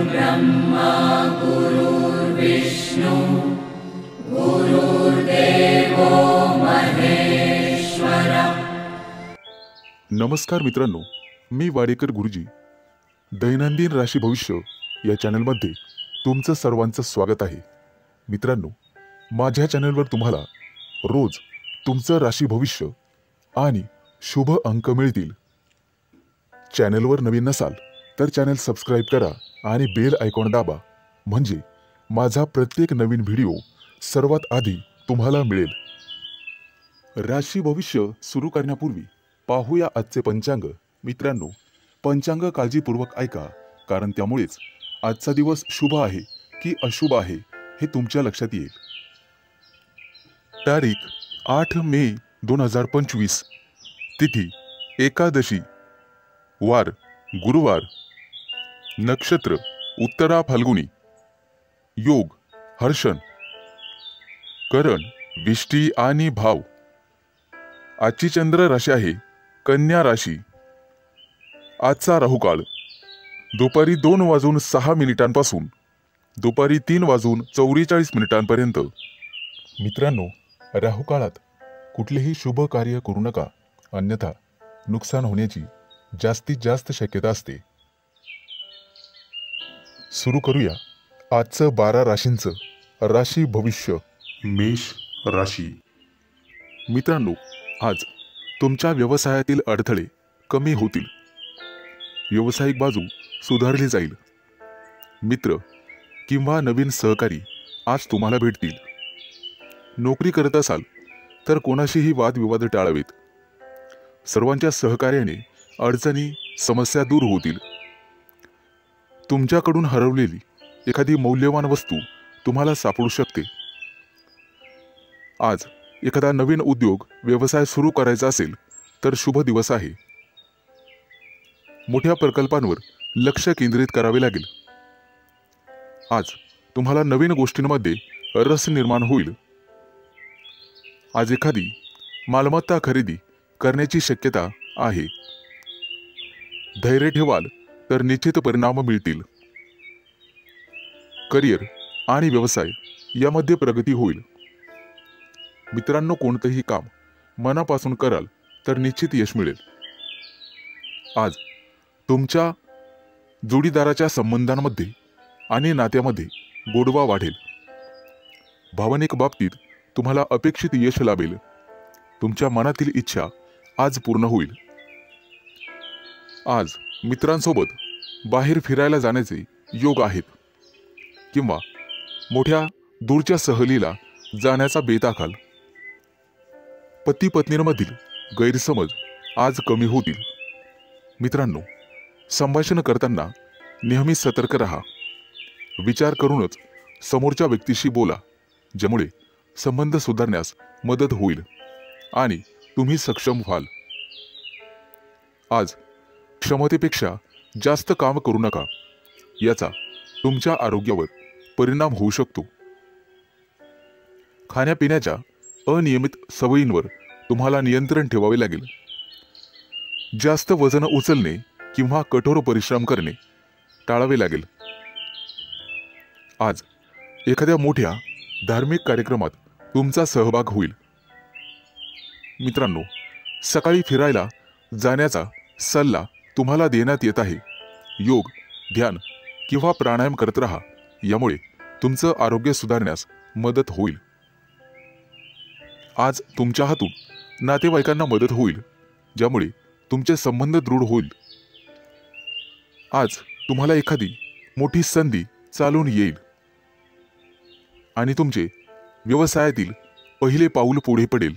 ब्रह्मा गुरुर्विष्णु गुरुर्देवो महेश्वर। नमस्कार मित्रांनो, मी वाडेकर गुरुजी दैनंदिन राशी भविष्य या चॅनलमध्ये तुमचं सर्वांचं स्वागत आहे। मित्रांनो, माझ्या चॅनलवर तुम्हाला रोज तुमचं राशी भविष्य आणि शुभ अंक मिळतील। चॅनलवर नवीन नसाल तर चॅनल सबस्क्राइब करा आणि बेल आयकॉन दाबा, म्हणजे माझा प्रत्येक नवीन व्हिडिओ सर्वात आधी तुम्हाला मिळेल। राशी भविष्य सुरू करण्यापूर्वी पाहूया आजचे पंचांग। मित्रांनो, पंचांग काळजीपूर्वक ऐका, कारण त्यामुळेच आजचा दिवस शुभ आहे की अशुभ आहे हे तुमच्या लक्षात येईल। तारीख 8 मे 2025, तिथी एकादशी, वार गुरुवार, नक्षत्र उत्तरा फाल्गुनी, योग हर्षण, करण विष्टी आणि भाव। आजची चंद्र राशी आहे कन्या राशी। आजचा राहुकाळ दुपारी 2:06 पासून दुपारी 3:44 पर्यंत। मित्रांनो, राहुकाळात कुठलेही शुभ कार्य करू नका, अन्यथा नुकसान होण्याची जास्तीत जास्त शक्यता असते। सुरू करूया आजचं 12 राशींचं राशी भविष्य। मेष राशी। मित्रांनो, आज तुमच्या व्यवसायातील अडथळे कमी होतील, व्यावसायिक बाजू सुधारली जाईल। मित्र किंवा नवीन सहकारी आज तुम्हाला भेटतील। नोकरी करत असाल तर कोणाशीही वादविवाद टाळावेत। सर्वांच्या सहकार्याने अडचणी समस्या दूर होतील। तुमच्याकडून हरवलेली एखादी मौल्यवान वस्तू तुम्हाला सापडू शकते। आज एखादा नवीन उद्योग व्यवसाय सुरू करायचा असेल तर शुभ दिवस आहे। मोठ्या प्रकल्पांवर लक्ष केंद्रित करावे लागेल। आज तुम्हाला नवीन गोष्टींमध्ये रस निर्माण होईल। आज एखादी मालमत्ता खरेदी करण्याची शक्यता आहे। धैर्य ठेवाल तर निश्चित परिणाम मिळतील। करिअर आणि व्यवसाय यामध्ये प्रगती होईल। मित्रांनो, कोणतेही काम मनापासून कराल तर निश्चित यश मिळेल। आज तुमच्या जोडीदाराच्या संबंधांमध्ये आणि नात्यामध्ये गोडवा वाढेल। भावनिक बाबतीत तुम्हाला अपेक्षित यश लाभेल। तुमच्या मनातील इच्छा आज पूर्ण होईल। आज मित्रांसोबत बाहेर फिरायला जाण्याचे योग आहेत, किंवा मोठ्या दूरच्या सहलीला जाण्याचा बेत आखाल। पती पत्नींमधील गैरसमज आज कमी होतील। मित्रांनो, संभाषण करताना नेहमी सतर्क राहा। विचार करूनच समोरच्या व्यक्तीशी बोला, ज्यामुळे संबंध सुधारण्यास मदत होईल आणि तुम्ही सक्षम व्हाल। आज क्षमतेपेक्षा जास्त काम करू नका, याचा तुमच्या आरोग्यावर परिणाम होऊ शकतो। खाण्यापिण्याच्या अनियमित सवयींवर तुम्हाला नियंत्रण ठेवावे लागेल। जास्त वजन उचलणे किंवा कठोर परिश्रम करणे टाळावे लागेल। आज एखाद्या मोठ्या धार्मिक कार्यक्रमात तुमचा सहभाग होईल। मित्रांनो, सकाळी फिरायला जाण्याचा सल्ला तुम्हाला देण्यात येत आहे। योग, ध्यान किंवा प्राणायाम करत राहा, यामुळे तुमचं आरोग्य सुधारण्यास मदत होईल। आज तुमच्या हातून नातेवाईकांना मदत होईल, ज्यामुळे तुमचे संबंध दृढ होईल। आज तुम्हाला एखादी मोठी संधी चालून येईल आणि तुमचे व्यवसायातील पहिले पाऊल पुढे पडेल।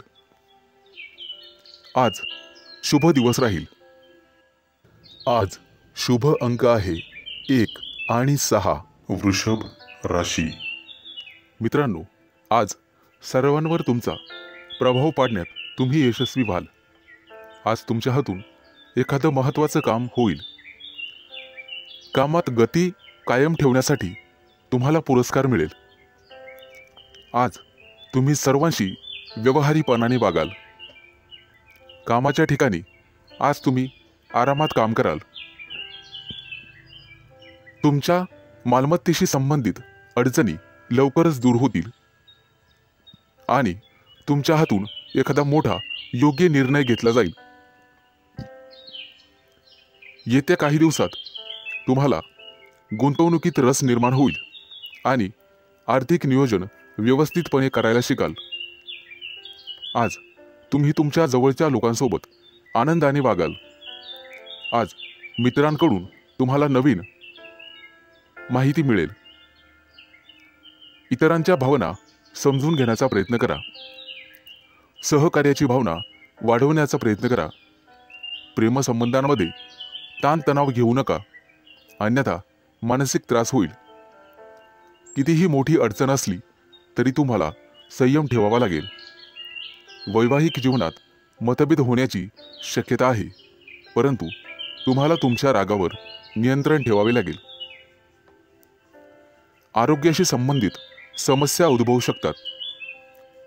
आज शुभ दिवस राहील। आज शुभ अंक आहे 1 आणि 6। वृषभ राशी। मित्रांनो, आज सर्वांवर तुमचा प्रभाव पाडण्यात तुम्ही यशस्वी व्हाल। आज तुमच्या हातून एखादं महत्त्वाचं काम होईल। कामात गती कायम ठेवण्यासाठी तुम्हाला पुरस्कार मिळेल। आज तुम्ही सर्वांशी व्यवहारीपणाने वागाल। कामाच्या ठिकाणी आज तुम्ही आरामात काम कराल। तुमच्या मालमत्तेशी संबंधित अडचणी लवकरच दूर होतील आणि तुमच्या हातून एखादा मोठा योग्य निर्णय घेतला जाईल। येत्या काही दिवसात तुम्हाला गुंतवणुकीत रस निर्माण होईल आणि आर्थिक नियोजन व्यवस्थितपणे करायला शिकाल। आज तुम्ही तुमच्या जवळच्या लोकांसोबत आनंदाने वागाल। आज मित्रांकडून तुम्हाला नवीन माहिती मिळेल। इतरांच्या भावना समजून घेण्याचा प्रयत्न करा। सहकार्याची भावना वाढवण्याचा प्रयत्न करा। प्रेमसंबंधांमध्ये ताणतणाव घेऊ नका, अन्यथा मानसिक त्रास होईल। कितीही मोठी अडचण असली तरी तुम्हाला संयम ठेवावा लागेल। वैवाहिक जीवनात मतभेद होण्याची शक्यता आहे, परंतु तुम्हाला तुमच्या रागावर नियंत्रण ठेवावे लागेल। आरोग्याशी संबंधित समस्या उद्भवू शकतात।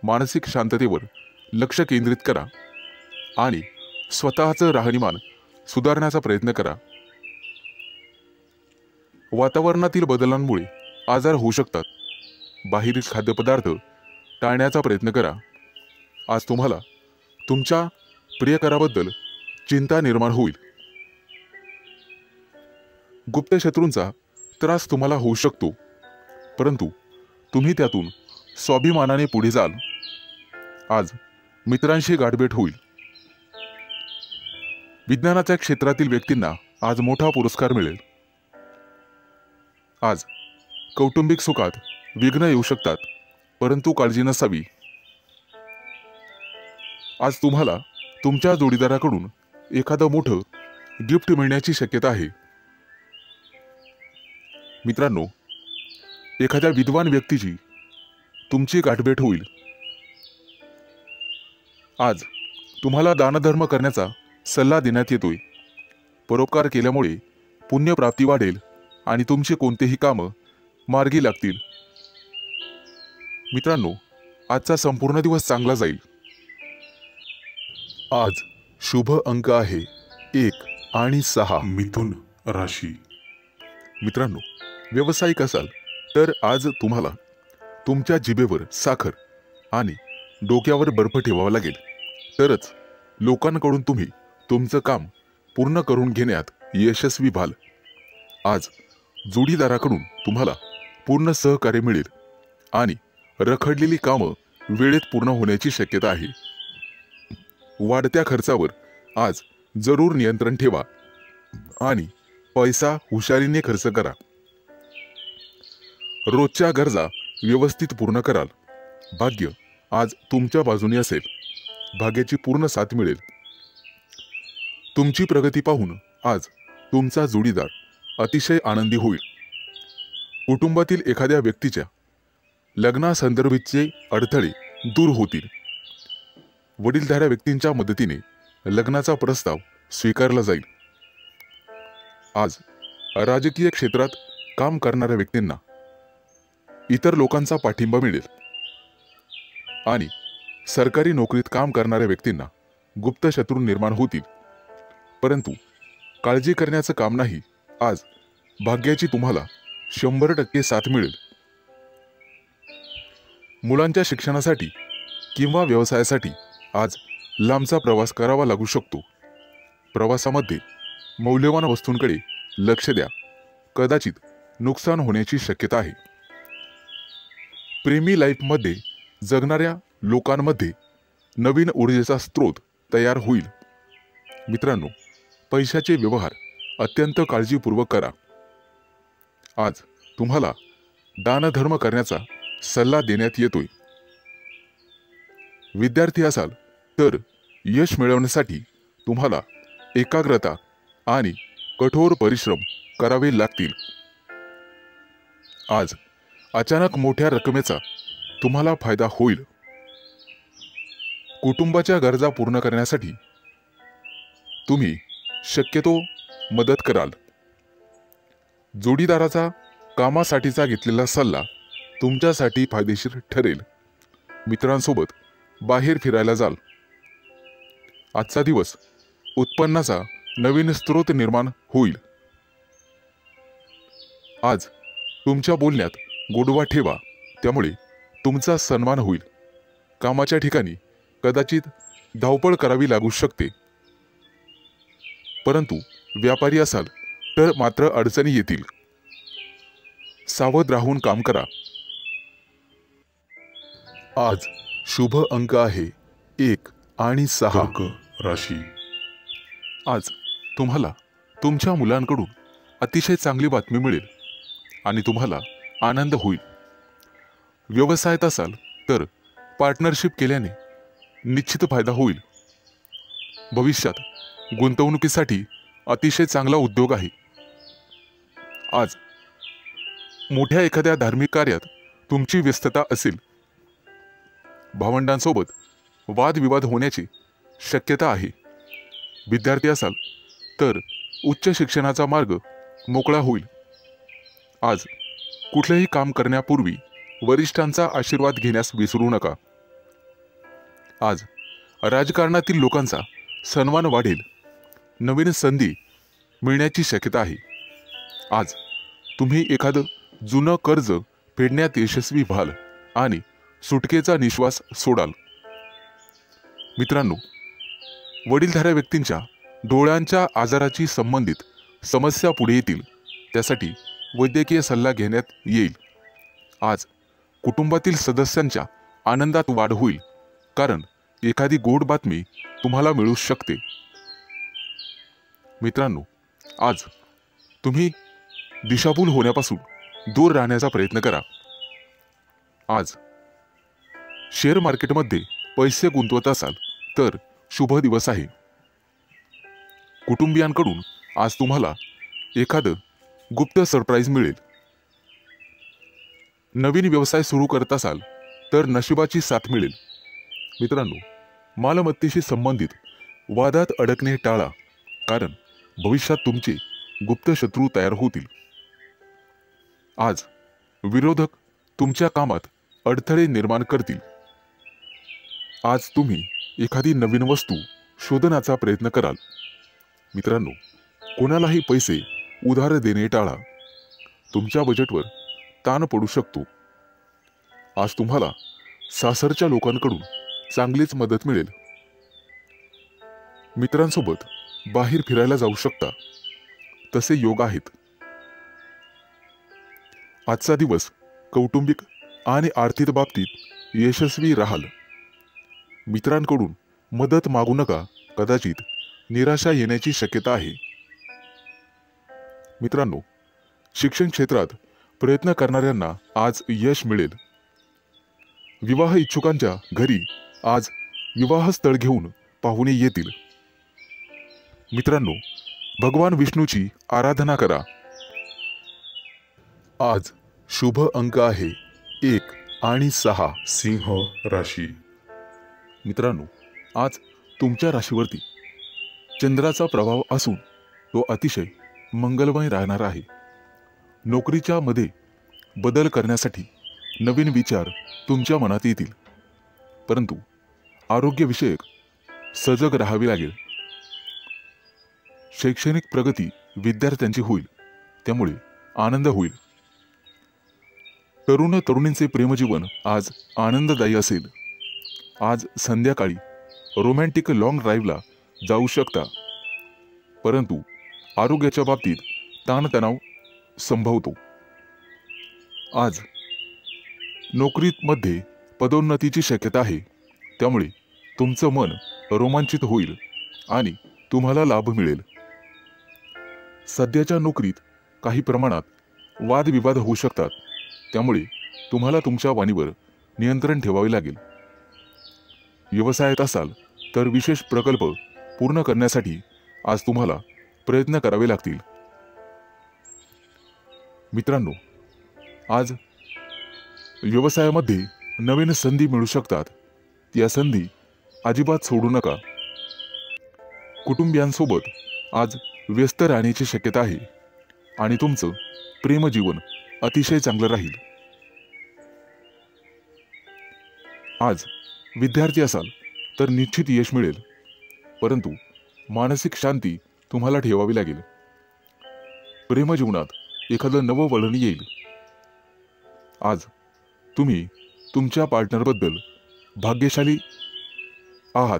मानसिक शांततेवर लक्ष केंद्रित करा आणि स्वतःचं राहणीमान सुधारण्याचा प्रयत्न करा। वातावरणातील बदलांमुळे आजार होऊ शकतात। बाहेरील खाद्यपदार्थ टाळण्याचा प्रयत्न करा। आज तुम्हाला तुमच्या प्रियकराबद्दल चिंता निर्माण होईल। गुप्त शत्रूंचा त्रास तुम्हाला होऊ शकतो, परंतु तुम्ही त्यातून स्वाभिमानाने पुढे जाल। आज मित्रांशी गाठभेट होईल। विज्ञानाच्या क्षेत्रातील व्यक्तींना आज मोठा पुरस्कार मिळेल। आज कौटुंबिक सुखात विघ्न येऊ शकतात, परंतु काळजी नसावी। आज तुम्हाला तुमच्या जोडीदाराकडून एखादं मोठं गिफ्ट मिळण्याची शक्यता आहे। मित्रांनो, एखाद्या विद्वान व्यक्तीची तुमची गाठभेट होईल। आज तुम्हाला दानधर्म करण्याचा सल्ला देण्यात येतोय। परोपकार केल्यामुळे पुण्यप्राप्ती वाढेल आणि तुमची कोणतेही कामं मार्गी लागतील। मित्रांनो, आजचा संपूर्ण दिवस चांगला जाईल। आज शुभ अंक आहे 1 आणि 6। मिथुन राशी। मित्रांनो, व्यावसायिक असाल तर आज तुम्हाला तुमच्या जिभेवर साखर आणि डोक्यावर बर्फ ठेवावा लागेल, तरच लोकांकडून तुम्ही तुमचं काम पूर्ण करून घेण्यात यशस्वी व्हाल। आज जोडीदाराकडून तुम्हाला पूर्ण सहकार्य मिळेल आणि रखडलेली कामं वेळेत पूर्ण होण्याची शक्यता आहे। वाढत्या खर्चावर आज जरूर नियंत्रण ठेवा आणि पैसा हुशारीने खर्च करा। रोजच्या गरजा व्यवस्थित पूर्ण कराल। भाग्य आज तुमच्या बाजूने असेल। भाग्याची पूर्ण साथ मिळेल। तुमची प्रगती पाहून आज तुमचा जोडीदार अतिशय आनंदी होईल। कुटुंबातील एखाद्या व्यक्तीच्या लग्नासंदर्भाचे अडथळे दूर होतील। वडीलधाऱ्या व्यक्तींच्या मदतीने लग्नाचा प्रस्ताव स्वीकारला जाईल। आज राजकीय क्षेत्रात काम करणाऱ्या व्यक्तींना इतर लोकांचा पाठिंबा मिळेल आणि सरकारी नोकरीत काम करणाऱ्या व्यक्तींना गुप्त शत्रू निर्माण होतील, परंतु काळजी करण्याचं काम नाही। आज भाग्याची तुम्हाला 100% साथ मिळेल। मुलांच्या शिक्षणासाठी किंवा व्यवसायासाठी आज लांबचा प्रवास करावा लागू शकतो। प्रवासामध्ये मौल्यवान वस्तूंकडे लक्ष द्या, कदाचित नुकसान होण्याची शक्यता आहे। प्रेमी लाईफमध्ये जगणाऱ्या लोकांमध्ये नवीन ऊर्जेचा स्रोत तयार होईल। मित्रांनो, पैशाचे व्यवहार अत्यंत काळजीपूर्वक करा। आज तुम्हाला दानधर्म करण्याचा सल्ला देण्यात येतोय। विद्यार्थी असाल तर यश मिळवण्यासाठी तुम्हाला एकाग्रता आणि कठोर परिश्रम करावे लागतील। आज अचानक मोठ्या रकमेचा तुम्हाला फायदा होईल। कुटुंबाच्या गरजा पूर्ण करण्यासाठी तुम्ही शक्यतो मदत कराल। जोडीदाराचा कामासाठीचा घेतलेला सल्ला तुमच्यासाठी फायदेशीर ठरेल। मित्रांसोबत बाहेर फिरायला जाल। आजचा दिवस उत्पन्नाचा नवीन स्रोत निर्माण होईल। आज तुमच्या बोलण्यात गोडवा ठेवा, त्यामुळे तुमचा सन्मान होईल. कामाच्या ठिकाणी कदाचित धावपळ करावी लागू शकते, परंतु व्यापारी असाल तर मात्र अडचणी येतील. सावध राहून काम करा. आज शुभ अंक आहे 1 आणि 6. कर्क राशी. आज तुम्हाला तुमच्या मुलांकडून अतिशय चांगली बातमी मिळेल आणि तुम्हाला आनंद होईल. व्यवसायात असाल तर पार्टनरशिप केल्याने निश्चित फायदा होईल. भविष्यात गुंतवणुकीसाठी अतिशय चांगला उद्योग आहे. आज मोठ्या एखाद्या धार्मिक कार्यात तुमची व्यस्तता असेल. भावंडांसोबत वादविवाद होण्याची शक्यता आहे. विद्यार्थी असाल तर उच्च शिक्षणाचा मार्ग मोकळा होईल. आज कुठलेही काम करण्यापूर्वी वरिष्ठांचा आशीर्वाद घेण्यास विसरू नका. आज राजकारणातील लोकांचा सन्मान वाढेल. नवीन संधी मिळण्याची शक्यता आहे. आज तुम्ही एखादं जुनं कर्ज फेडण्यात यशस्वी व्हाल आणि सुटकेचा निश्वास सोडाल. मित्रांनो, वडीलधाऱ्या व्यक्तींच्या डोळ्यांच्या आजाराची संबंधित समस्या पुढे येतील. त्यासाठी वैद्यकीय सल्ला घेण्यात येईल. आज कुटुंबातील सदस्यांच्या आनंदात वाढ होईल, कारण एखादी गोड बातमी तुम्हाला मिळू शकते. मित्रांनो, आज तुम्ही दिशाभूल होण्यापासून दूर राहण्याचा प्रयत्न करा. आज शेअर मार्केटमध्ये पैसे गुंतवत असाल तर शुभ दिवस आहे. कुटुंबियांकडून आज तुम्हाला एखादं गुप्त सरप्राईज मिळेल. नवीन व्यवसाय सुरू करत असाल तर नशिबाची साथ मिळेल. मित्रांनो, मालमत्तेशी संबंधित वादात अडकणे टाळा, कारण भविष्यात तुमचे गुप्त शत्रू तयार होतील. आज विरोधक तुमच्या कामात अडथळे निर्माण करतील. आज तुम्ही एखादी नवीन वस्तू शोधण्याचा प्रयत्न कराल. मित्रांनो, कोणालाही पैसे उधार देणे टाळा. तुमच्या बजेटवर ताण पडू शकतो. आज तुम्हाला सासरच्या लोकांकडून चांगलीच मदत मिळेल. मित्रांसोबत बाहेर फिरायला जाऊ शकता, तसे योग आहेत. आजचा दिवस कौटुंबिक आणि आर्थिक बाबतीत यशस्वी राहाल. मित्रांकडून मदत मागू नका, कदाचित निराशा येण्याची शक्यता आहे. मित्रांनो, शिक्षण क्षेत्रात प्रयत्न करणाऱ्यांना आज यश मिळेल. विवाह इच्छुकांच्या घरी आज विवाहस्थळ घेऊन पाहुणे येतील. मित्रांनो, भगवान विष्णूची आराधना करा. आज शुभ अंक आहे 1 आणि 6. सिंह राशी. मित्रांनो, आज तुमच्या राशीवरती चंद्राचा प्रभाव असून तो अतिशय मंगलमय राहणार आहे. नोकरीच्या मध्ये बदल करण्यासाठी नवीन विचार तुमच्या मनात येतील, परंतु आरोग्यविषयक सजग राहावे लागेल. शैक्षणिक प्रगती विद्यार्थ्यांची होईल, त्यामुळे आनंद होईल. तरुण तरुणींचे प्रेमजीवन आज आनंददायी असेल. आज संध्याकाळी रोमॅन्टिक लॉंग ड्राईव्हला जाऊ शकता, परंतु आरोग्याच्या बाबतीत ताणतणाव संभवतो. आज नोकरीमध्ये पदोन्नतीची शक्यता आहे, त्यामुळे तुमचं मन रोमांचित होईल आणि तुम्हाला लाभ मिळेल. सध्याच्या नोकरीत काही प्रमाणात वादविवाद होऊ शकतात, त्यामुळे तुम्हाला तुमच्या वाणीवर नियंत्रण ठेवावे लागेल. व्यवसायात असाल तर विशेष प्रकल्प पूर्ण करण्यासाठी आज तुम्हाला प्रयत्न करावे लागतील. मित्रांनो, आज व्यवसायामध्ये नवीन संधी मिळू शकतात. या संधी अजिबात सोडू नका. कुटुंबियांसोबत आज व्यस्त राहण्याची शक्यता आहे आणि तुमचं प्रेमजीवन अतिशय चांगलं राहील. आज विद्यार्थी असाल तर निश्चित यश मिळेल, परंतु मानसिक शांती तुम्हाला ठेवावी लागेल. प्रेमजीवनात एखादं नवं वळण येईल, आज तुम्ही तुमच्या पार्टनरबद्दल भाग्यशाली आहात.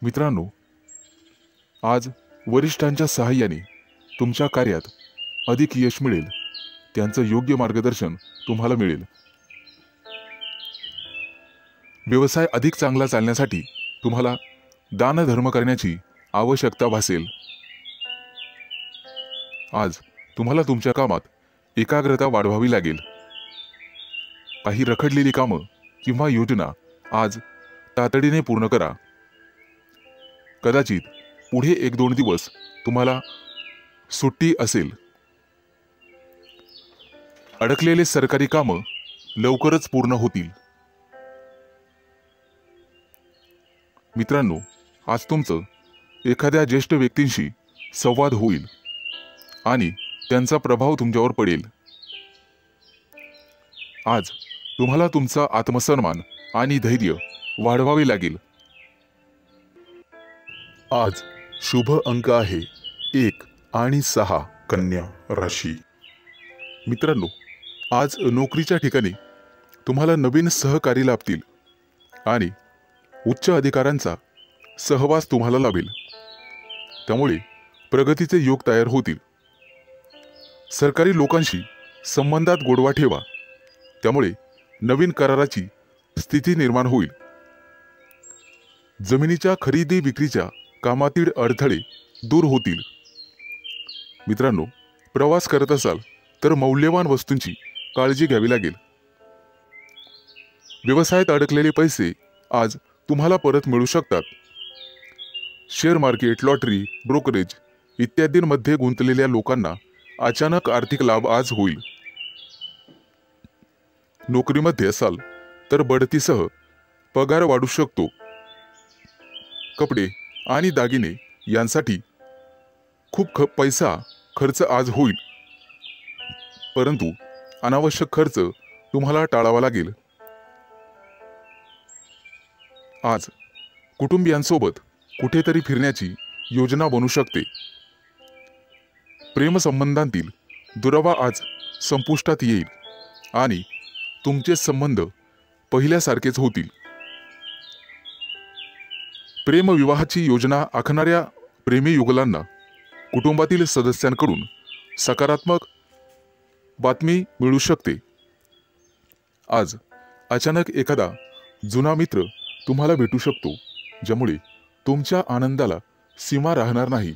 मित्रांनो, आज वरिष्ठांच्या सहाय्याने तुमच्या कार्यात अधिक यश मिळेल. त्यांचं योग्य मार्गदर्शन तुम्हाला मिळेल. व्यवसाय अधिक चांगला चालण्यासाठी तुम्हाला दानधर्म करण्याची आवश्यकता भासेल. आज तुम्हाला तुमच्या कामात एकाग्रता वाढवावी लागेल. काही रखडलेली कामं किंवा योजना आज तातडीने पूर्ण करा. कदाचित पुढे 1-2 दिवस तुम्हाला सुट्टी असेल. अडकलेले सरकारी कामं लवकरच पूर्ण होतील. मित्रांनो, आज तुमचं एखाद्या ज्येष्ठ व्यक्तींशी संवाद होईल आणि त्यांचा प्रभाव तुमच्यावर पडेल. आज तुम्हाला तुमचा आत्मसन्मान आणि धैर्य वाढवावे लागेल. आज शुभ अंक आहे 1 आणि 6. कन्या राशी. मित्रांनो, आज नोकरीच्या ठिकाणी तुम्हाला नवीन सहकारी लाभतील आणि उच्च अधिकाऱ्यांचा सहवास तुम्हाला लाभेल. त्यामुळे प्रगतीचे योग तयार होतील. सरकारी लोकांशी संबंधात गोडवा ठेवा. त्यामुळे नवीन कराराची स्थिती निर्माण होईल. जमिनीच्या खरेदी विक्रीच्या कामातील अडथळे दूर होतील. मित्रांनो, प्रवास करत असाल तर मौल्यवान वस्तूंची काळजी घ्यावी लागेल. व्यवसायात अडकलेले पैसे आज तुम्हाला परत मिळू शकतात. शेअर मार्केट, लॉटरी, ब्रोकरेज इत्यादींमध्ये गुंतलेल्या लोकांना अचानक आर्थिक लाभ आज होईल. नोकरीमध्ये असाल तर बढतीसह पगार वाढू शकतो. कपडे आणि दागिने यांसाठी खूप पैसा खर्च आज होईल. परंतु अनावश्यक खर्च तुम्हाला टाळावा लागेल. आज कुटुंबियांसोबत कुठेतरी फिरण्याची योजना बनू शकते. प्रेमसंबंधांतील दुरावा आज संपुष्टात येईल आणि तुमचे संबंध पहिल्यासारखेच होतील. प्रेमविवाहाची योजना आखणाऱ्या प्रेमी युगलांना कुटुंबातील सदस्यांकडून सकारात्मक बातमी मिळू शकते. आज अचानक एखादा जुना मित्र तुम्हाला भेटू शकतो, ज्यामुळे तुमच्या आनंदाला सीमा राहणार नाही.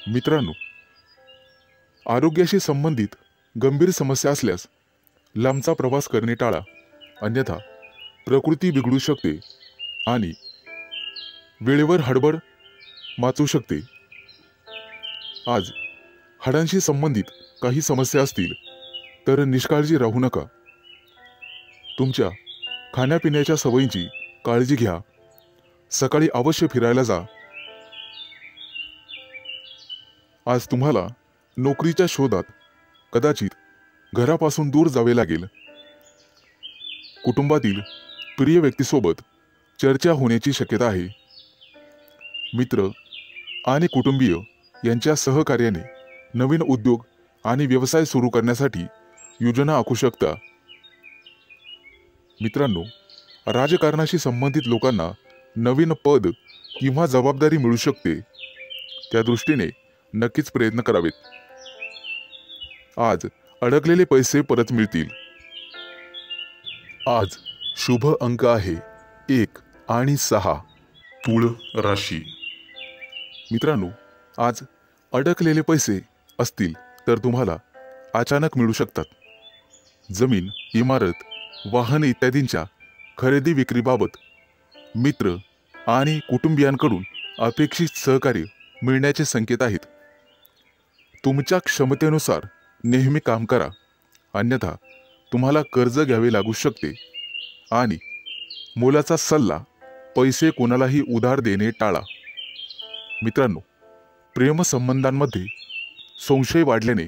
मित्रांनो, आरोग्याशी संबंधित गंभीर समस्या असल्यास लांबचा प्रवास करणे टाळा, अन्यथा प्रकृती बिघडू शकते आणि वेळेवर हडबड माचू शकते. आज हाडांशी संबंधित काही समस्या असतील तर निष्काळजी राहू नका. तुमच्या खाण्यापिण्याच्या सवयींची काळजी घ्या. सकाळी अवश्य फिरायला जा. आज तुम्हाला नोकरीच्या शोधात कदाचित घरापासून दूर जावे लागेल. कुटुंबातील प्रिय व्यक्तीसोबत चर्चा होण्याची शक्यता आहे. मित्र आणि कुटुंबीय यांच्या सहकार्याने नवीन उद्योग आणि व्यवसाय सुरू करण्यासाठी योजना आखू शकता. मित्रांनो, राजकारणाशी संबंधित लोकांना नवीन पद किंवा जबाबदारी मिळू शकते. त्या दृष्टीने नक्कीच प्रयत्न करावेत. आज अडकलेले पैसे परत मिळतील. आज शुभ अंक आहे 1 आणि 6. तुळ राशी. मित्रांनो, आज अडकलेले पैसे असतील तर तुम्हाला अचानक मिळू शकतात. जमीन, इमारत, वाहन इत्यादींच्या खरेदी विक्रीबाबत मित्र आणि कुटुंबियांकडून अपेक्षित सहकार्य मिळण्याचे संकेत आहेत. तुमच्या क्षमतेनुसार नेहमी काम करा, अन्यथा तुम्हाला कर्ज घ्यावे लागू शकते आणि मोलाचा सल्ला पैसे कोणालाही उधार देणे टाळा. मित्रांनो, प्रेमसंबंधांमध्ये संशय वाढल्याने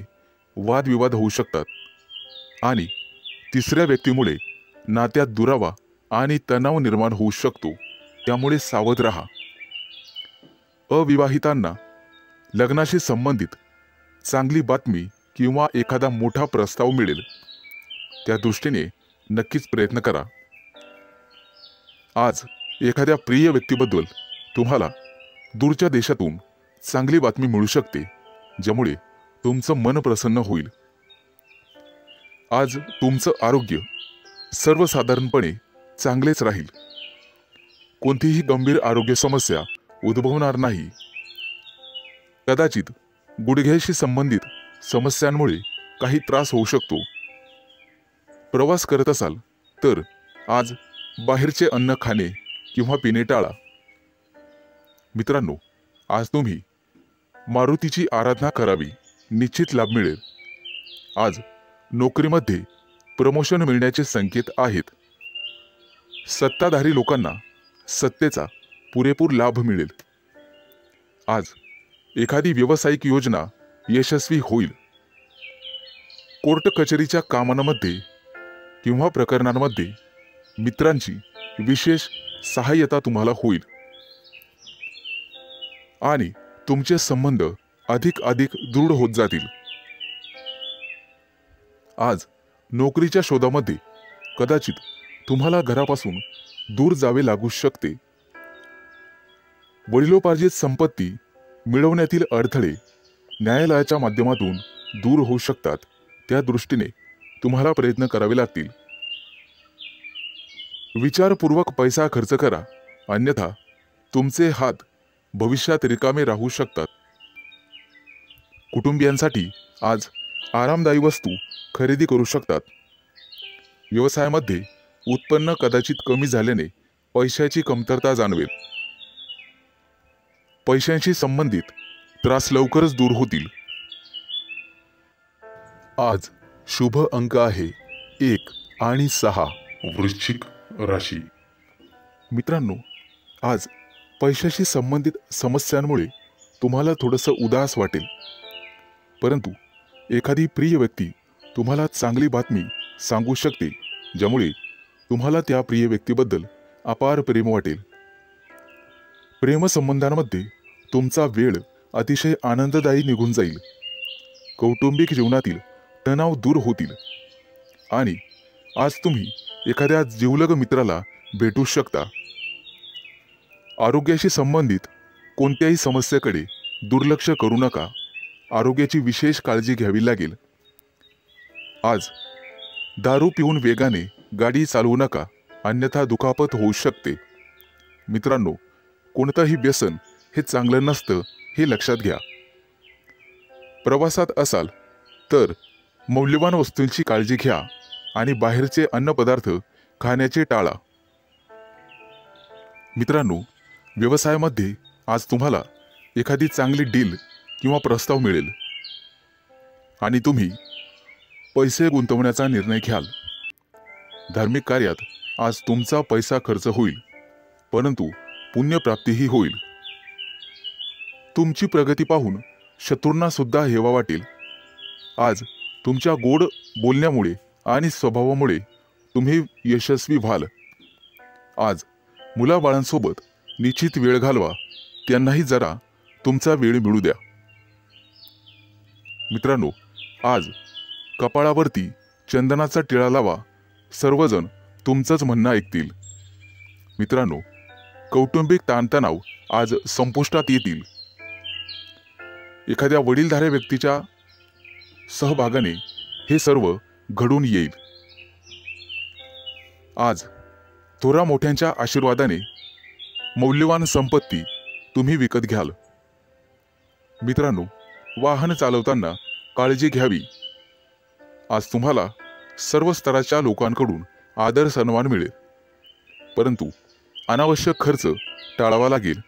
वादविवाद होऊ शकतात आणि तिसऱ्या व्यक्तीमुळे नात्यात दुरावा आणि तणाव निर्माण होऊ शकतो. त्यामुळे सावध राहा. अविवाहितांना लग्नाशी संबंधित चांगली बातमी किंवा एखादा मोठा प्रस्ताव मिळेल, त्या दृष्टीने नक्कीच प्रयत्न करा. आज एखाद्या प्रिय व्यक्तीबद्दल तुम्हाला दूरच्या देशातून चांगली बातमी मिळू शकते, ज्यामुळे तुमचं मन प्रसन्न होईल. आज तुमचं आरोग्य सर्वसाधारणपणे चांगलेच राहील. कोणतीही गंभीर आरोग्य समस्या उद्भवणार नाही. कदाचित गुडघ्याशी संबंधित समस्यांमुळे काही त्रास होऊ शकतो. प्रवास करत असाल तर आज बाहेरचे अन्न खाणे किंवा पिणे टाळा. मित्रांनो, आज तुम्ही मारुतीची आराधना करावी, निश्चित लाभ मिळेल. आज नोकरीमध्ये प्रमोशन मिळण्याचे संकेत आहेत. सत्ताधारी लोकांना सत्तेचा पुरेपूर लाभ मिळेल. आज एखादी व्यावसायिक योजना यशस्वी होईल. कोर्ट कचेरीच्या कामांमध्ये किंवा प्रकरणांमध्ये मित्रांची विशेष सहाय्यता तुम्हाला होईल आणि तुमचे संबंध अधिक दृढ होत जातील. आज नोकरीच्या शोधामध्ये कदाचित तुम्हाला घरापासून दूर जावे लागू शकते. वडिलोपार्जित संपत्ती मिळवण्यातील अडथळे न्यायालयाच्या माध्यमातून दूर होऊ शकतात. त्या दृष्टीने तुम्हाला प्रयत्न करावे लागतील. विचारपूर्वक पैसा खर्च करा, अन्यथा तुमचे हात भविष्यात रिकामे राहू शकतात. कुटुंबियांसाठी आज आरामदायी वस्तू खरेदी करू शकतात. व्यवसायामध्ये उत्पन्न कदाचित कमी झाल्याने पैशाची कमतरता जाणवेल. पैशांशी संबंधित त्रास लवकरच दूर होतील. आज शुभ अंक आहे 1 आणि 6. वृश्चिक राशी. मित्रांनो, आज पैशाशी संबंधित समस्यांमुळे तुम्हाला थोडंसं उदास वाटेल, परंतु एखादी प्रिय व्यक्ती तुम्हाला चांगली बातमी सांगू शकते, ज्यामुळे तुम्हाला त्या प्रिय व्यक्तीबद्दल अपार प्रेम वाटेल. प्रेमसंबंधांमध्ये तुमचा वेळ अतिशय आनंददायी निघून जाईल. कौटुंबिक जीवनातील तणाव दूर होतील आणि आज तुम्ही एखाद्या जिवलग मित्राला भेटू शकता. आरोग्याशी संबंधित कोणत्याही समस्येकडे दुर्लक्ष करू नका. आरोग्याची विशेष काळजी घ्यावी लागेल. आज दारू पिऊन वेगाने गाडी चालवू नका, अन्यथा दुखापत होऊ शकते. मित्रांनो, कोणतंही व्यसन हे चांगलं नसतं, हे लक्षात घ्या. प्रवासात असाल तर मौल्यवान वस्तूंची काळजी घ्या आणि बाहेरचे अन्नपदार्थ खाण्याचे टाळा. मित्रांनो, व्यवसायामध्ये आज तुम्हाला एखादी चांगली डील किंवा प्रस्ताव मिळेल आणि तुम्ही पैसे गुंतवण्याचा निर्णय घ्याल. धार्मिक कार्यात आज तुमचा पैसा खर्च होईल, परंतु पुण्यप्राप्तीही होईल. तुमची प्रगती पाहून शत्रूंना सुद्धा हेवा वाटेल. आज तुमच्या गोड बोलण्यामुळे आणि स्वभावामुळे तुम्ही यशस्वी व्हाल. आज मुलाबाळांसोबत निश्चित वेळ घालवा, त्यांनाही जरा तुमचा वेळ मिळू द्या. मित्रांनो, आज कपाळावरती चंदनाचा टिळा लावा, सर्वजण तुमचंच म्हणणं ऐकतील. मित्रांनो, कौटुंबिक ताणतणाव आज संपुष्टात येतील. एखाद्या वडीलधाऱ्या व्यक्तीच्या सहभागाने हे सर्व घडून येईल. आज थोरा मोठ्यांच्या आशीर्वादाने मौल्यवान संपत्ती तुम्ही विकत घ्याल. मित्रांनो, वाहन चालवताना काळजी घ्यावी. आज तुम्हाला सर्व स्तराच्या लोकांकडून आदर सन्मान मिळेल, परंतु अनावश्यक खर्च टाळावा लागेल.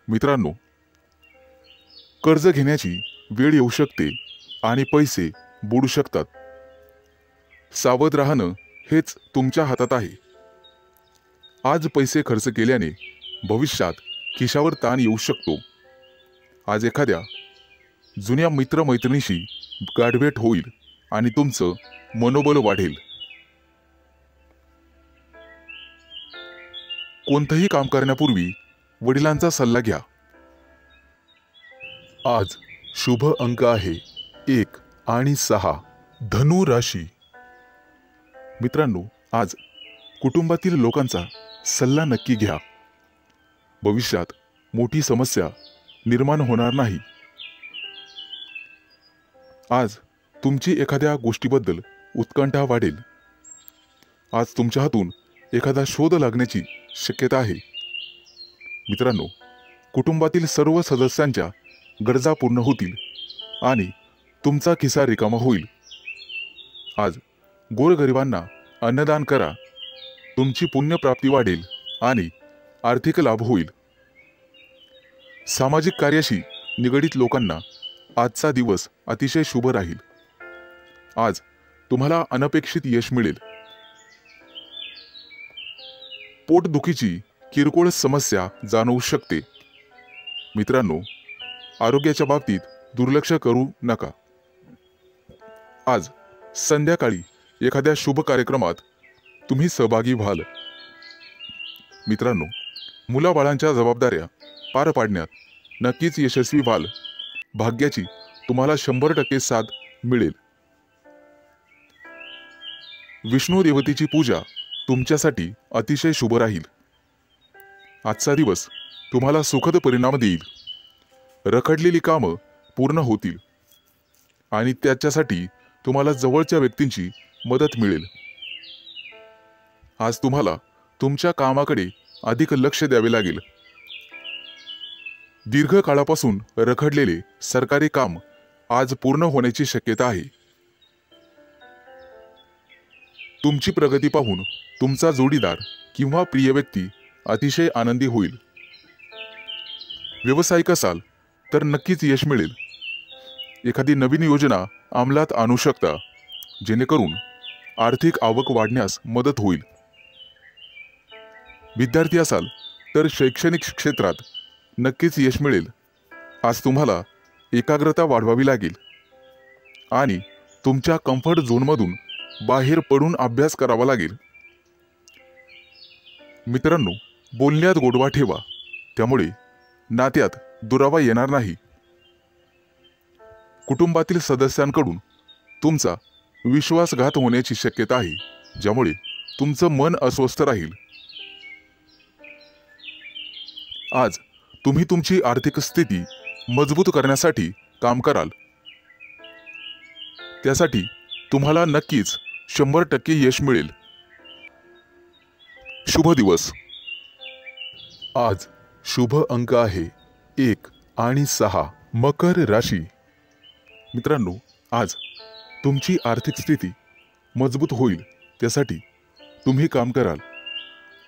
मित्रांनो, कर्ज घेण्याची वेळ येऊ शकते आणि पैसे बुडू शकतात. सावध राहणं हेच तुमच्या हातात आहे. आज पैसे खर्च केल्याने भविष्यात खिशावर ताण येऊ शकतो. आज एखाद्या जुन्या मित्रमैत्रिणीशी गाठभेट होईल आणि तुमचं मनोबल वाढेल. कोणतंही काम करण्यापूर्वी वडिलांचा सल्ला घ्या. आज शुभ अंक आहे 1 आणि 6 धनु राशी. मित्रांनो, आज कुटुंबातील लोकांचा सल्ला नक्की घ्या. भविष्यात मोठी समस्या निर्माण होणार नाही. आज तुमची एखाद्या गोष्टीबद्दल उत्कंठा वाढेल. आज तुमच्या हातून एखादा शोध लागण्याची शक्यता आहे. मित्रांनो, कुटुंबातील सर्व सदस्यांच्या गरजा पूर्ण होतील आणि तुमचा खिसा रिकामा होईल. आज गोरगरिबांना अन्नदान करा. तुमची पुण्यप्राप्ती वाढेल आणि आर्थिक लाभ होईल. सामाजिक कार्याशी निगडित लोकांना आजचा दिवस अतिशय शुभ राहील. आज तुम्हाला अनपेक्षित यश मिळेल. पोटदुखीची किरकोळ समस्या जाणवू शकते. मित्रांनो, आरोग्याच्या बाबतीत दुर्लक्ष करू नका. आज संध्याकाळी एखाद्या शुभ कार्यक्रमात तुम्ही सहभागी व्हाल. मित्रांनो, मुलाबाळांच्या जबाबदाऱ्या पार पाडण्यात नक्कीच यशस्वी व्हाल. भाग्याची तुम्हाला 100% साथ मिळेल. विष्णू देवतेची पूजा तुमच्यासाठी अतिशय शुभ राहील. आजचा दिवस तुम्हाला सुखद परिणाम देईल. रखडलेली कामं पूर्ण होतील आणि त्याच्यासाठी तुम्हाला जवळच्या व्यक्तींची मदत मिळेल. आज तुम्हाला तुमच्या कामाकडे अधिक लक्ष द्यावे लागेल. दीर्घकाळापासून रखडलेले सरकारी काम आज पूर्ण होण्याची शक्यता आहे. तुमची प्रगती पाहून तुमचा जोडीदार किंवा प्रिय व्यक्ती अतिशय आनंदी होईल. व्यावसायिक असाल तर नक्कीच यश मिळेल. एखादी नवीन योजना अंमलात आणू शकता, जेणेकरून आर्थिक आवक वाढण्यास मदत होईल. विद्यार्थी असाल तर शैक्षणिक क्षेत्रात नक्कीच यश मिळेल. आज तुम्हाला एकाग्रता वाढवावी लागेल आणि तुमच्या कम्फर्ट झोनमधून बाहेर पडून अभ्यास करावा लागेल. मित्रांनो, बोलण्यात गोडवा ठेवा, त्यामुळे नात्यात दुरावा येणार नाही. कुटुंबातील सदस्यांकडून तुमचा विश्वासघात होण्याची शक्यता आहे, ज्यामुळे तुमचं मन अस्वस्थ राहील. आज तुम्ही तुमची आर्थिक स्थिती मजबूत करण्यासाठी काम कराल. त्यासाठी तुम्हाला नक्कीच 100% यश मिळेल. शुभ दिवस. आज शुभ अंक आहे 1 आणि 6 मकर राशी. मित्रांनो, आज तुमची आर्थिक स्थिती मजबूत होईल. त्यासाठी तुम्ही काम कराल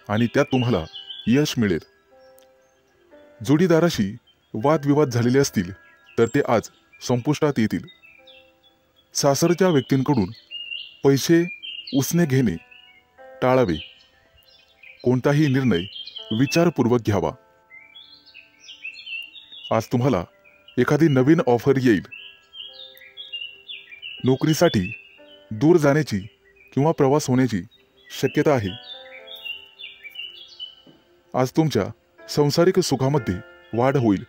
आणि त्यात तुम्हाला यश मिळेल. जोडीदाराशी वादविवाद झालेले असतील तर ते आज संपुष्टात येतील. सासरच्या व्यक्तींकडून पैसे उसने घेणे टाळावे. कोणताही निर्णय विचारपूर्वक घ्यावा. आज तुम्हाला एखादी नवीन ऑफर येईल. नोकरीसाठी दूर जाण्याची किंवा प्रवास होण्याची शक्यता आहे. आज तुमच्या सांसारिक सुखामध्ये वाढ होईल.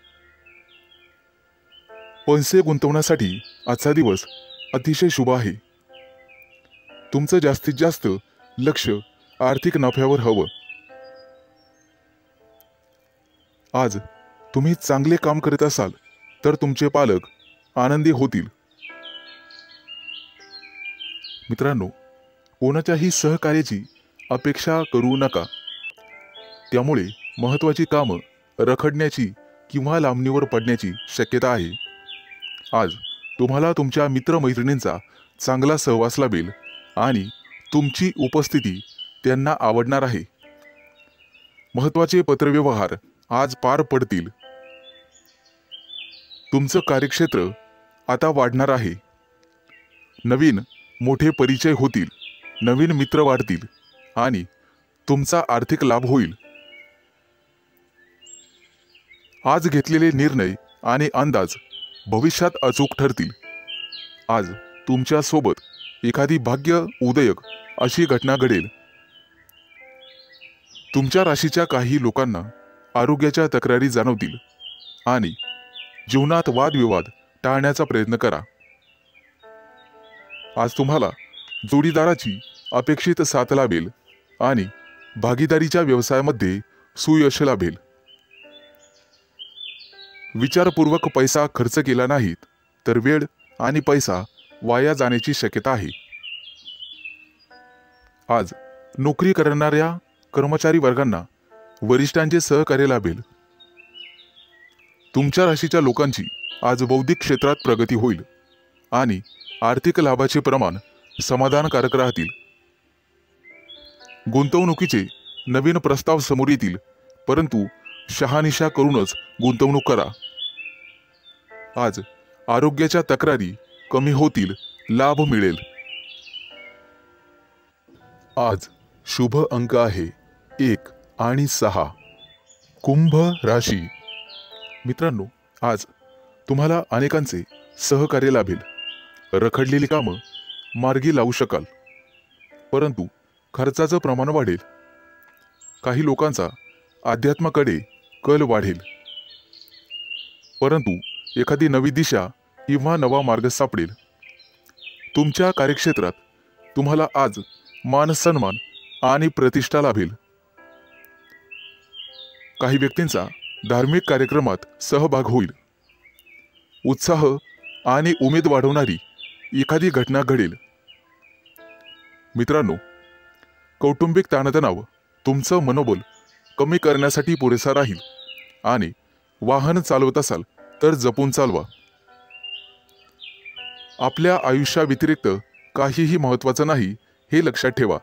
पैसे गुंतवण्यासाठी आजचा दिवस अतिशय शुभ आहे. तुमचं जास्तीत जास्त लक्ष आर्थिक नफ्यावर हवं. आज तुम्ही चांगले काम करत असाल तर तुमचे पालक आनंदी होतील. मित्रांनो, कोणाच्याही सहकार्याची अपेक्षा करू नका. त्यामुळे महत्त्वाची कामं रखडण्याची किंवा लांबणीवर पडण्याची शक्यता आहे. आज तुम्हाला तुमच्या मित्रमैत्रिणींचा चांगला सहवास लाभेल आणि तुमची उपस्थिती त्यांना आवडणार आहे. महत्त्वाचे पत्रव्यवहार आज पार पडतील. तुमचं कार्यक्षेत्र आता वाढणार आहे. नवीन मोठे परिचय होतील. नवीन मित्र वाढतील आणि तुमचा आर्थिक लाभ होईल. आज घेतलेले निर्णय आणि अंदाज भविष्यात अचूक ठरतील. आज तुमच्या सोबत एखादी भाग्य उदयक अशी घटना घडेल. तुमच्या राशीच्या काही लोकांना आरोग्याच्या तक्रारी जाणवतील आणि जीवनात वादविवाद टाळण्याचा प्रयत्न करा. आज तुम्हाला जोडीदाराची अपेक्षित साथ लाभेल आणि भागीदारीच्या व्यवसायामध्ये सुयश लाभेल. विचारपूर्वक पैसा खर्च केला नाहीत तर वेळ आणि पैसा वाया जाण्याची शक्यता आहे. आज नोकरी करणाऱ्या कर्मचारी वर्गांना वरिष्ठांचे सहकार्य लाभेल. तुमच्या राशीच्या लोकांची आज बौद्धिक क्षेत्रात प्रगती होईल आणि आर्थिक लाभाचे प्रमाण समाधानकारक राहतील. गुंतवणुकीचे नवीन प्रस्ताव समोर येतील, परंतु शहानिशा करूनच गुंतवणूक करा. आज आरोग्याच्या तक्रारी कमी होतील, लाभ मिळेल. आज शुभ अंक आहे 1 आणि 6. कुंभ राशी. मित्रांनो, आज तुम्हाला अनेकांचे सहकार्य लाभेल. रखडलेली कामं मार्गी लावू शकाल, परंतु खर्चाचं प्रमाण वाढेल. काही लोकांचा अध्यात्माकडे कल वाढेल, परंतु एखादी नवी दिशा किंवा नवा मार्ग सापडेल. तुमच्या कार्यक्षेत्रात तुम्हाला आज मान सन्मान आणि प्रतिष्ठा लाभेल. काही व्यक्तींचा धार्मिक कार्यक्रमात सहभाग होईल. उत्साह आणि उमेद वाढवणारी एखादी घटना घडेल. मित्रांनो, कौटुंबिक ताणतणाव तुमचं मनोबल कमी करण्यासाठी पुरेसा राहील आणि वाहन चालवत असाल तर जपून चालवा. आपल्या आयुष्याव्यतिरिक्त काहीही महत्त्वाचं नाही हे लक्षात ठेवा.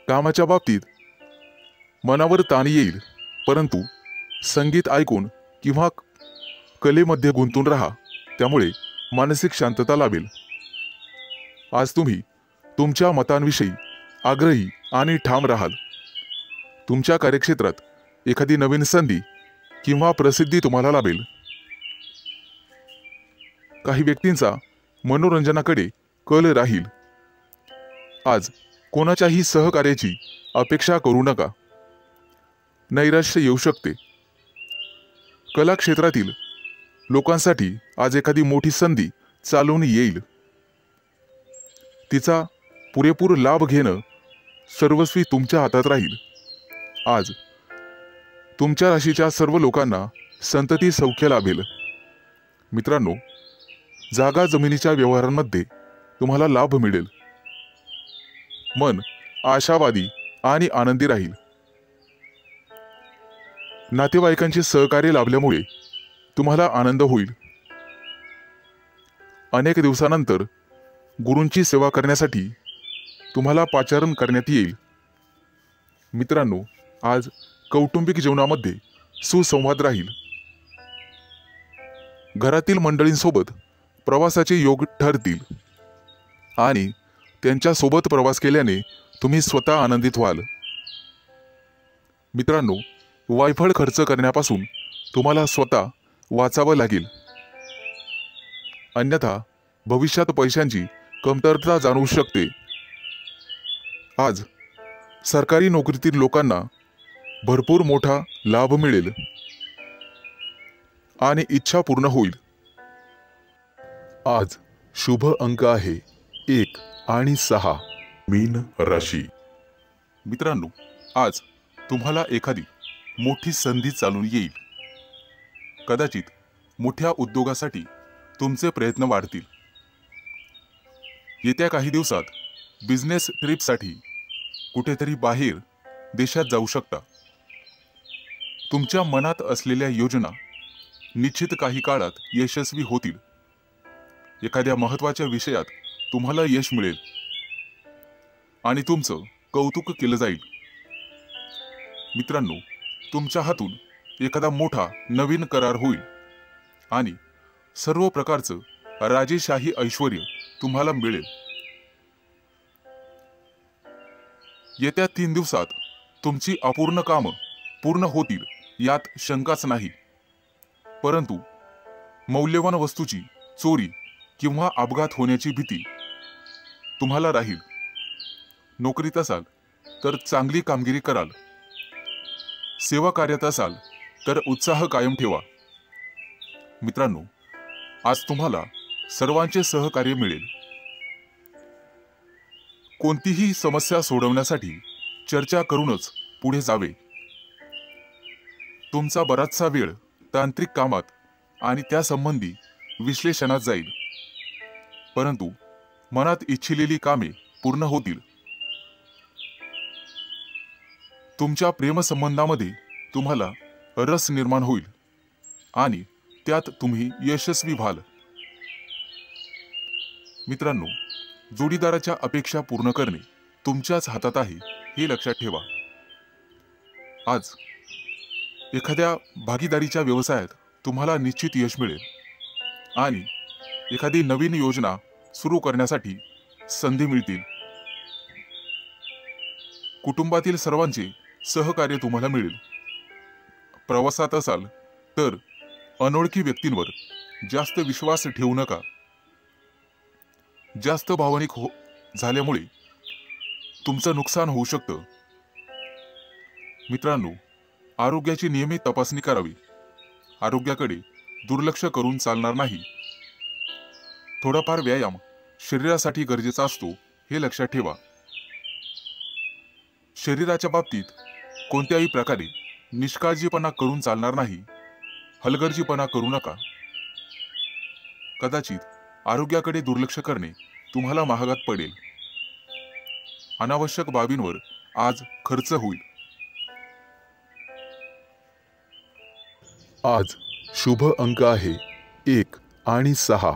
कामाच्या बाबतीत मनावर ताण येईल, परंतु संगीत ऐकून किंवा कलेमध्ये गुंतून राहा, त्यामुळे मानसिक शांतता लाभेल. आज तुम्ही तुमच्या मतांविषयी आग्रही आणि ठाम राहाल. तुमच्या कार्यक्षेत्रात एखादी नवीन संधी किंवा प्रसिद्धी तुम्हाला लाभेल. काही व्यक्तींचा मनोरंजनाकडे कल राहील. आज कोणाच्याही सहकार्याची अपेक्षा करू नका, नैराश्य येऊ शकते. कला क्षेत्रातील लोकांसाठी आज एखादी मोठी संधी चालून येईल. तिचा पुरेपूर लाभ घेणं सर्वस्वी तुमच्या हातात राहील. आज तुमच्या राशीच्या सर्व लोकांना संतती सौख्य लाभेल. मित्रांनो, जागा जमिनीच्या व्यवहारांमध्ये तुम्हाला लाभ मिळेल. मन आशावादी आणि आनंदी राहील. नातेवाईकांचे सहकार्य लाभल्यामुळे तुम्हाला आनंद होईल. अनेक दिवसानंतर गुरूंची सेवा करण्यासाठी तुम्हाला पाचारण करण्यात येईल. मित्रांनो, आज कौटुंबिक जीवनामध्ये सुसंवाद राहील. घरातील मंडळींसोबत प्रवासाचे योग ठरतील आणि त्यांच्यासोबत प्रवास केल्याने तुम्ही स्वतः आनंदित व्हाल. मित्रांनो, वायफळ खर्च करण्यापासून तुम्हाला स्वतः वाचावं लागेल, अन्यथा भविष्यात पैशांची कमतरता जाणवू शकते. आज सरकारी नोकरीतील लोकांना भरपूर मोठा लाभ मिळेल आणि इच्छा पूर्ण होईल. आज शुभ अंक आहे 1 आणि 6. मीन राशी. मित्रांनो, आज तुम्हाला एखादी मोठी संधी चालून येईल. कदाचित मोठ्या उद्योगासाठी तुमचे प्रयत्न वाढतील. येत्या काही दिवसात बिझनेस ट्रिपसाठी कुठेतरी बाहेर देशात जाऊ शकता. तुमच्या मनात असलेल्या योजना निश्चित काही काळात यशस्वी होतील. एखाद्या महत्त्वाच्या विषयात तुम्हाला यश मिळेल आणि तुमचं कौतुक केलं जाईल. मित्रांनो, तुमच्या हातून एखादा मोठा नवीन करार होईल आणि सर्व प्रकारचं राजेशाही ऐश्वर्य तुम्हाला मिळेल. येत्या 3 दिवसात तुमची अपूर्ण कामं पूर्ण होतील यात शंकाच नाही, परंतु मौल्यवान वस्तूची चोरी किंवा अपघात होण्याची भीती तुम्हाला राहील. नोकरीत असाल तर चांगली कामगिरी कराल. सेवा कार्यात असाल तर उत्साह कायम ठेवा. मित्रांनो, आज तुम्हाला सर्वांचे सहकार्य मिळेल. कोणतीही समस्या सोडवण्यासाठी चर्चा करूनच पुढे जावे. तुमचा बराचसा वेळ तांत्रिक कामात आणि त्यासंबंधी विश्लेषणात जाईल, परंतु मनात इच्छिलेली कामे पूर्ण होतील. तुमच्या प्रेमसंबंधामध्ये तुम्हाला रस निर्माण होईल आणि त्यात तुम्ही यशस्वी व्हाल. मित्रांनो, जोडीदाराच्या अपेक्षा पूर्ण करणे तुमच्याच हातात आहे हे लक्षात ठेवा. आज एखाद्या भागीदारीच्या व्यवसायात तुम्हाला निश्चित यश मिळेल आणि एखादी नवीन योजना सुरू करण्यासाठी संधी मिळतील. कुटुंबातील सर्वांचे सहकार्य तुम्हाला मिळेल. प्रवासात असाल तर अनोळखी व्यक्तींवर जास्त विश्वास ठेवू नका. जास्त भावनिक झाल्यामुळे तुमचं नुकसान होऊ शकतं. मित्रांनो, आरोग्याची नियमित तपासणी करावी. आरोग्याकडे दुर्लक्ष करून चालणार नाही. थोडाफार व्यायाम शरीरासाठी गरजेचा असतो हे लक्षात ठेवा. शरीराच्या बाबतीत कोणत्याही प्रकारे निष्काळजीपणा करून चालणार नाही. हलगर्जीपणा करू नका. कदाचित आरोग्याकडे दुर्लक्ष करणे तुम्हाला महागात पडेल. अनावश्यक बाबींवर आज खर्च होईल. आज शुभ अंक आहे 1 आणि 6.